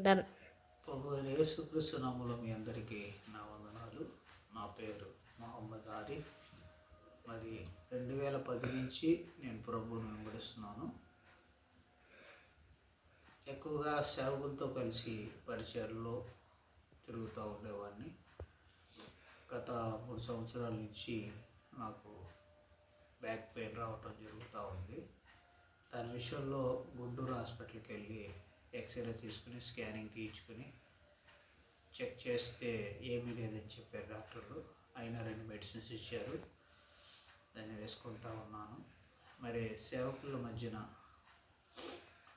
Done. ప్రభు అయిన యేసుక్రీస్తు నామములో మీ అందరికీ నా వందనాలు. నా పేరు మొహమ్మద్ ఆరిఫ్. మరి 2010 నుంచి నేను ప్రభువును వెంబడిస్తున్నాను. ఎక్కువగా సేవకులతో కలిసి పరిచర్లో తిరుగుతూ ఉండేవాడిని. గత 3 సంవత్సరాల నుంచి నాకు బ్యాక్ పెయిన్ రావటం జరుగుతూ ఉంది. దాని విషయంలో గుంటూరు హాస్పిటల్కి వెళ్ళి ఎక్స్రే తీసుకుని స్కానింగ్ తీయించుకుని చెక్ చేస్తే ఏమీ లేదని చెప్పారు డాక్టర్లు. అయినా 2 మెడిసిన్స్ ఇచ్చారు, దాన్ని వేసుకుంటూ ఉన్నాను. మరి సేవకుల మధ్యన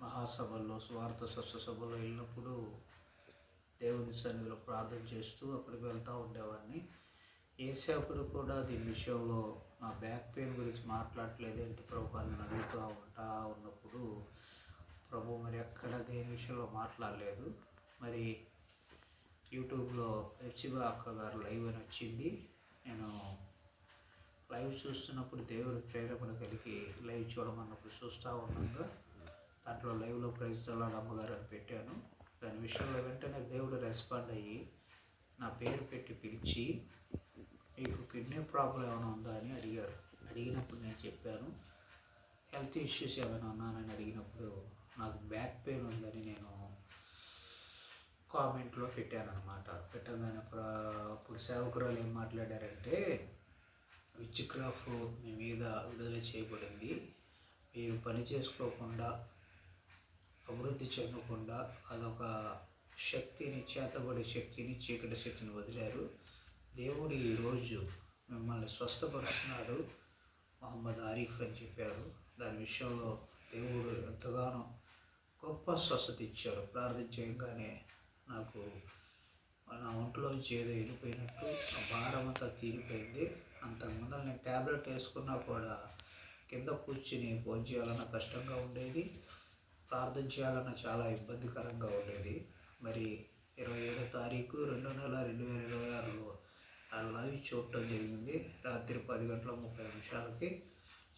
మహాసభల్లో, స్వార్థ స్వస్థ వెళ్ళినప్పుడు దేవుని సన్నిధిలో ప్రార్థన చేస్తూ అక్కడికి వెళ్తూ ఉండేవాడిని. ఏ సేవకుడు కూడా దీని విషయంలో నా బ్యాక్ పెయిన్ గురించి మాట్లాడలేదేంటి ప్రభు అని అడుగుతూ ఉన్నప్పుడు ప్రభు మరి ఎక్కడ దేని విషయంలో మాట్లాడలేదు. మరి యూట్యూబ్లో హెప్సిబా అక్క గారు లైవ్ అని వచ్చింది. నేను లైవ్ చూస్తున్నప్పుడు దేవుడి ప్రేరేపణ కలిగి లైవ్ చూడమన్నప్పుడు చూస్తూ ఉన్నాగా దాంట్లో లైవ్లో ప్రైజ్ దలాడ్ అమ్మగారు అని పెట్టాను. దాని విషయంలో వెంటనే దేవుడు రెస్పాండ్ అయ్యి నా పేరు పెట్టి పిలిచి మీకు కిడ్నీ ప్రాబ్లం ఏమైనా ఉందా అని అడిగారు. అడిగినప్పుడు నేను చెప్పాను, హెల్త్ ఇష్యూస్ ఏమైనా ఉన్నానని అడిగినప్పుడు నాకు బ్యాక్ పెయిన్ ఉందని నేను కామెంట్లో పెట్టాను అనమాట. పెట్టగానే అప్పుడు సేవకురాలు ఏం మాట్లాడారంటే, విచ్ క్రాఫ్ట్ మీ మీద విడుదల చేయబడింది, మీరు పని చేసుకోకుండా అభివృద్ధి చెందకుండా అదొక శక్తిని, చేతబడి శక్తిని, చీకటి శక్తిని వదిలారు. దేవుడు ఈరోజు మిమ్మల్ని స్వస్థపరుస్తున్నాడు మొహమ్మద్ ఆరిఫ్ అని చెప్పారు. దాని విషయంలో దేవుడు ఎంతగానో గొప్ప స్వస్థత ఇచ్చాడు. ప్రార్థించగానే నాకు నా ఒంట్లోంచి ఏదో వెళ్ళిపోయినట్టు ఆ భారం అంతా తీరిపోయింది. అంతకుముందు నేను ట్యాబ్లెట్ వేసుకున్నా కూడా కింద కూర్చుని ఫోన్ చేయాలన్నా కష్టంగా ఉండేది, ప్రార్థన చేయాలన్నా చాలా ఇబ్బందికరంగా ఉండేది. మరి 27వ తారీఖు 2వ నెల 2026లో ఆ లైవ్ చూడటం జరిగింది. రాత్రి 10:30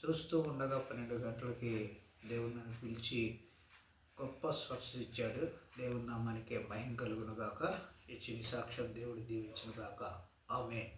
చూస్తూ ఉండగా 12 గంటలకి దేవుడు నన్ను పిలిచి గొప్ప స్వస్థత ఇచ్చాడు. దేవుని నామానికే మహిమ కలుగును గాక. ఇచ్చిన సాక్ష్యం దేవుడు దీవించును గాక. ఆమేన్.